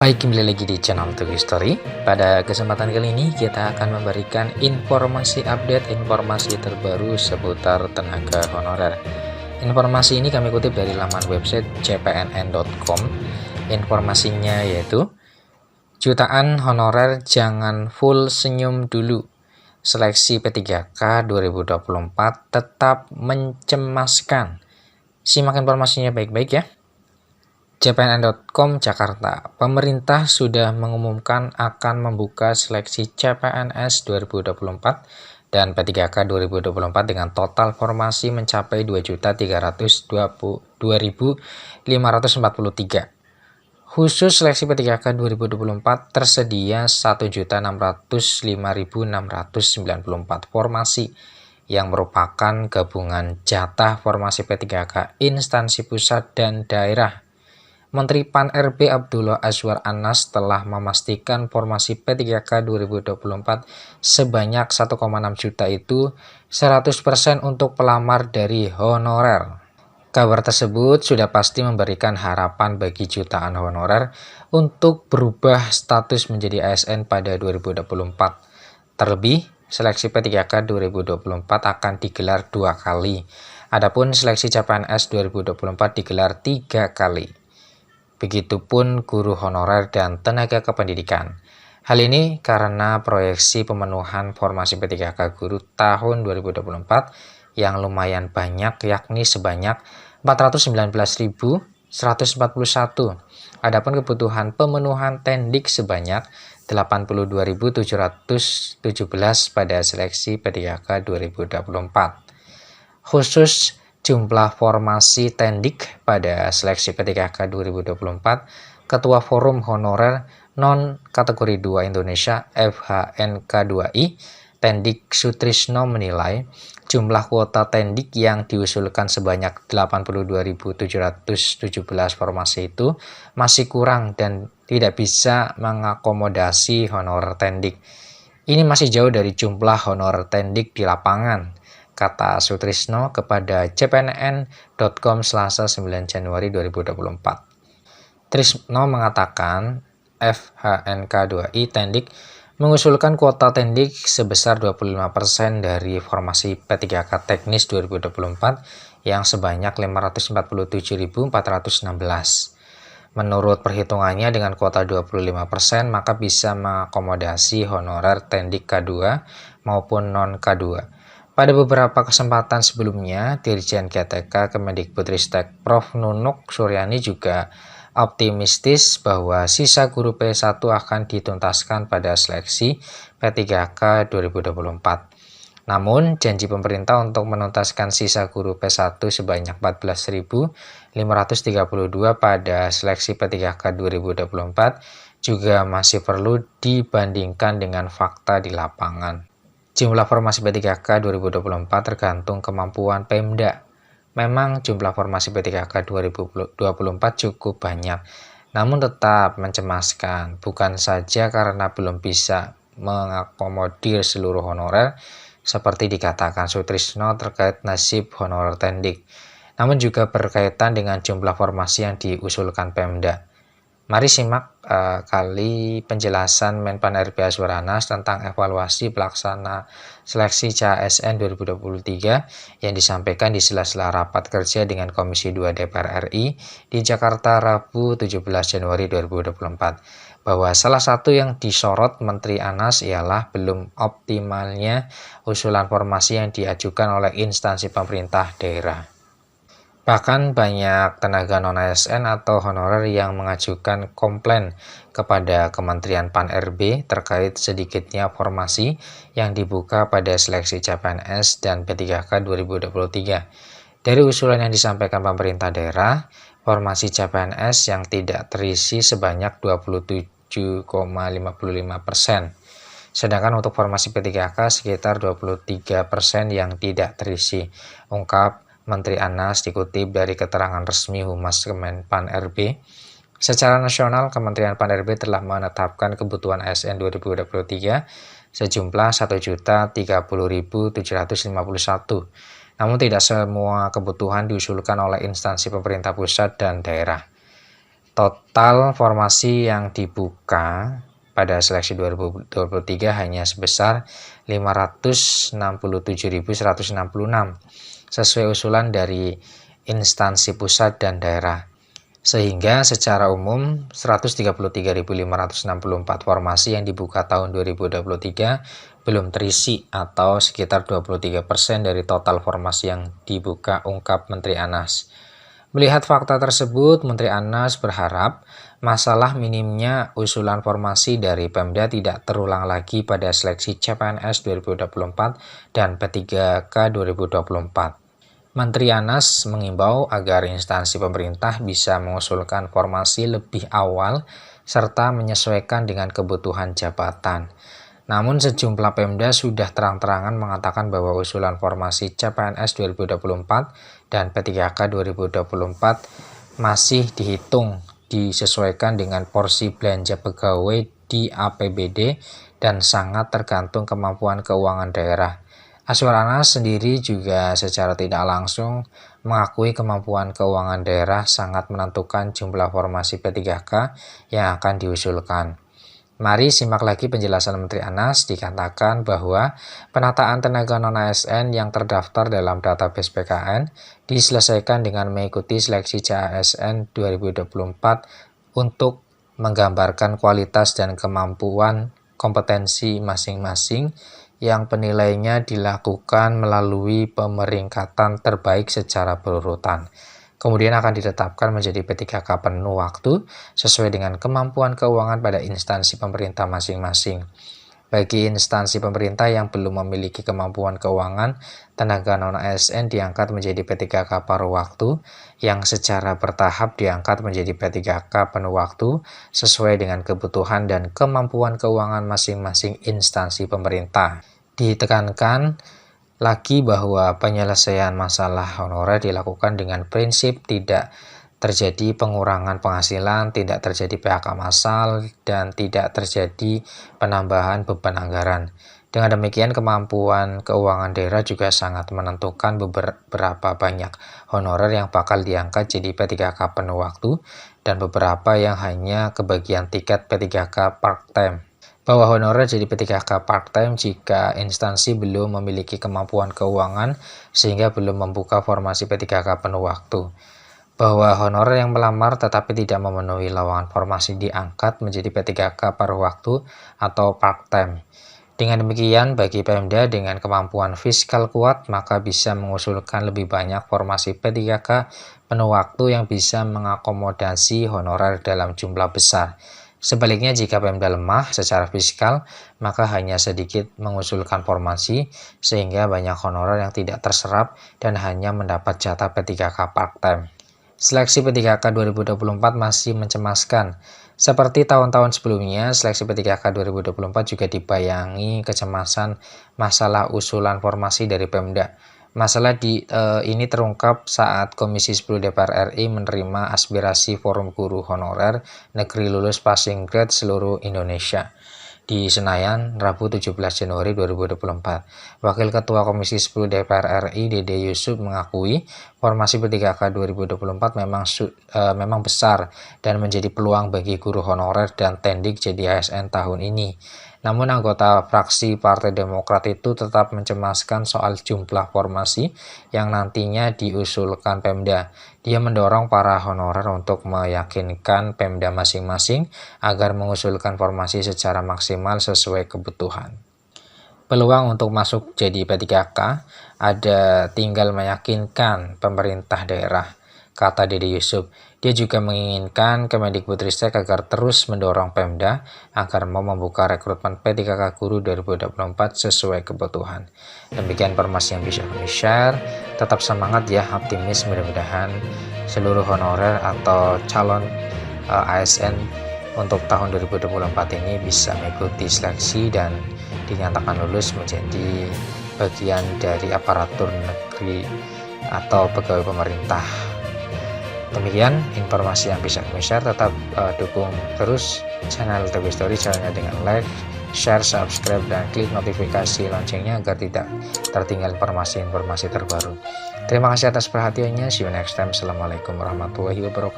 Baik, kembali lagi di channel Tugu Story. Pada kesempatan kali ini kita akan memberikan informasi informasi terbaru seputar tenaga honorer. Informasi ini kami kutip dari laman website cpnn.com. Informasinya yaitu jutaan honorer jangan full senyum dulu. Seleksi P3K 2024 tetap mencemaskan. Simak informasinya baik-baik ya. cpnn.com Jakarta. Pemerintah sudah mengumumkan akan membuka seleksi CPNS 2024 dan P3K 2024 dengan total formasi mencapai 2.322.543. Khusus seleksi P3K 2024 tersedia 1.605.694 formasi yang merupakan gabungan jatah formasi P3K instansi pusat dan daerah. Menteri Pan-RB Abdullah Azwar Anas telah memastikan formasi P3K 2024 sebanyak 1,6 juta itu 100% untuk pelamar dari honorer. Kabar tersebut sudah pasti memberikan harapan bagi jutaan honorer untuk berubah status menjadi ASN pada 2024. Terlebih, seleksi P3K 2024 akan digelar 2 kali. Adapun seleksi CPNS 2024 digelar 3 kali. Begitupun guru honorer dan tenaga kependidikan. Hal ini karena proyeksi pemenuhan formasi P3K guru tahun 2024 yang lumayan banyak, yakni sebanyak 419.141. Adapun kebutuhan pemenuhan tendik sebanyak 82.717 pada seleksi P3K 2024. Khusus jumlah formasi tendik pada seleksi P3K 2024, Ketua Forum Honorer Non-Kategori 2 Indonesia FHNK2I, Tendik Sutrisno menilai jumlah kuota tendik yang diusulkan sebanyak 82.717 formasi itu masih kurang dan tidak bisa mengakomodasi honorer tendik. Ini masih jauh dari jumlah honorer tendik di lapangan, kata Sutrisno kepada cpnn.com Selasa 9 Januari 2024. Trisno mengatakan FHNK2I Tendik mengusulkan kuota tendik sebesar 25% dari formasi P3K teknis 2024 yang sebanyak 547.416. Menurut perhitungannya dengan kuota 25% maka bisa mengakomodasi honorer tendik K2 maupun non K2. Pada beberapa kesempatan sebelumnya, Dirjen GTK Kemendikbudristek Prof. Nunuk Suryani juga optimistis bahwa sisa guru P1 akan dituntaskan pada seleksi P3K 2024. Namun, janji pemerintah untuk menuntaskan sisa guru P1 sebanyak 14.532 pada seleksi P3K 2024 juga masih perlu dibandingkan dengan fakta di lapangan. Jumlah formasi P3K 2024 tergantung kemampuan Pemda. Memang jumlah formasi P3K 2024 cukup banyak, namun tetap mencemaskan, bukan saja karena belum bisa mengakomodir seluruh honorer, seperti dikatakan Sutrisno terkait nasib honorer tendik, namun juga berkaitan dengan jumlah formasi yang diusulkan Pemda. Mari simak kali penjelasan Menpan RB Azwar Anas tentang evaluasi pelaksana seleksi CASN 2023 yang disampaikan di sela-sela rapat kerja dengan Komisi 2 DPR RI di Jakarta Rabu 17 Januari 2024. Bahwa salah satu yang disorot Menteri Anas ialah belum optimalnya usulan formasi yang diajukan oleh instansi pemerintah daerah. Bahkan banyak tenaga non-ASN atau honorer yang mengajukan komplain kepada Kementerian Pan-RB terkait sedikitnya formasi yang dibuka pada seleksi CPNS dan P3K 2023. Dari usulan yang disampaikan pemerintah daerah, formasi CPNS yang tidak terisi sebanyak 27,55%. Sedangkan untuk formasi P3K sekitar 23% yang tidak terisi, ungkap Menteri Anas dikutip dari keterangan resmi Humas Kemenpan RB. Secara nasional, Kementerian Pan-RB telah menetapkan kebutuhan ASN 2023 sejumlah 1.030.751. Namun tidak semua kebutuhan diusulkan oleh instansi pemerintah pusat dan daerah. Total formasi yang dibuka pada seleksi 2023 hanya sebesar 567.166 sesuai usulan dari instansi pusat dan daerah. Sehingga secara umum 133.564 formasi yang dibuka tahun 2023 belum terisi atau sekitar 23% dari total formasi yang dibuka, ungkap Menteri Anas. Melihat fakta tersebut, Menteri Anas berharap masalah minimnya usulan formasi dari Pemda tidak terulang lagi pada seleksi CPNS 2024 dan P3K 2024. Menteri Anas mengimbau agar instansi pemerintah bisa mengusulkan formasi lebih awal serta menyesuaikan dengan kebutuhan jabatan. Namun sejumlah Pemda sudah terang-terangan mengatakan bahwa usulan formasi CPNS 2024 dan P3K 2024 masih disesuaikan dengan porsi belanja pegawai di APBD dan sangat tergantung kemampuan keuangan daerah. Azwar Anas sendiri juga secara tidak langsung mengakui kemampuan keuangan daerah sangat menentukan jumlah formasi P3K yang akan diusulkan. Mari simak lagi penjelasan Menteri Anas. Dikatakan bahwa penataan tenaga non-ASN yang terdaftar dalam database PKN diselesaikan dengan mengikuti seleksi CASN 2024 untuk menggambarkan kualitas dan kemampuan kompetensi masing-masing yang penilaiannya dilakukan melalui pemeringkatan terbaik secara berurutan. Kemudian akan ditetapkan menjadi P3K penuh waktu sesuai dengan kemampuan keuangan pada instansi pemerintah masing-masing. Bagi instansi pemerintah yang belum memiliki kemampuan keuangan, tenaga non-ASN diangkat menjadi P3K paruh waktu yang secara bertahap diangkat menjadi P3K penuh waktu sesuai dengan kebutuhan dan kemampuan keuangan masing-masing instansi pemerintah. Ditekankan lagi bahwa penyelesaian masalah honorer dilakukan dengan prinsip tidak terjadi pengurangan penghasilan, tidak terjadi PHK massal, dan tidak terjadi penambahan beban anggaran. Dengan demikian, kemampuan keuangan daerah juga sangat menentukan beberapa banyak honorer yang bakal diangkat jadi P3K penuh waktu dan beberapa yang hanya kebagian tiket P3K part-time. Bahwa honorer jadi P3K part-time jika instansi belum memiliki kemampuan keuangan sehingga belum membuka formasi P3K penuh waktu. Bahwa honorer yang melamar tetapi tidak memenuhi lowongan formasi diangkat menjadi P3K paruh waktu atau part-time. Dengan demikian, bagi Pemda dengan kemampuan fiskal kuat maka bisa mengusulkan lebih banyak formasi P3K penuh waktu yang bisa mengakomodasi honorer dalam jumlah besar. Sebaliknya, jika Pemda lemah secara fiskal, maka hanya sedikit mengusulkan formasi, sehingga banyak honorer yang tidak terserap dan hanya mendapat jatah P3K part-time. Seleksi P3K 2024 masih mencemaskan. Seperti tahun-tahun sebelumnya, seleksi P3K 2024 juga dibayangi kecemasan masalah usulan formasi dari Pemda. Masalah ini terungkap saat Komisi 10 DPR RI menerima aspirasi Forum Guru Honorer Negeri Lulus Passing Grade seluruh Indonesia di Senayan, Rabu 17 Januari 2024. Wakil Ketua Komisi 10 DPR RI, Dede Yusuf, mengakui formasi P3K 2024 memang besar dan menjadi peluang bagi guru honorer dan tendik jadi ASN tahun ini. Namun anggota fraksi Partai Demokrat itu tetap mencemaskan soal jumlah formasi yang nantinya diusulkan Pemda. Dia mendorong para honorer untuk meyakinkan Pemda masing-masing agar mengusulkan formasi secara maksimal sesuai kebutuhan. Peluang untuk masuk jadi P3K ada tinggal meyakinkan pemerintah daerah, kata Dede Yusuf. Dia juga menginginkan Kemendikbudristek agar terus mendorong Pemda agar mau membuka rekrutmen P3K Guru 2024 sesuai kebutuhan. Demikian informasi yang bisa kami share. Tetap semangat ya, optimis, mudah-mudahan seluruh honorer atau calon ASN untuk tahun 2024 ini bisa mengikuti seleksi dan dinyatakan lulus menjadi bagian dari aparatur negeri atau pegawai pemerintah. Demikian informasi yang bisa kami share. Tetap dukung terus channel TB Story, caranya dengan like, share, subscribe, dan klik notifikasi loncengnya agar tidak tertinggal informasi-informasi terbaru. Terima kasih atas perhatiannya. See you next time. Assalamualaikum warahmatullahi wabarakatuh.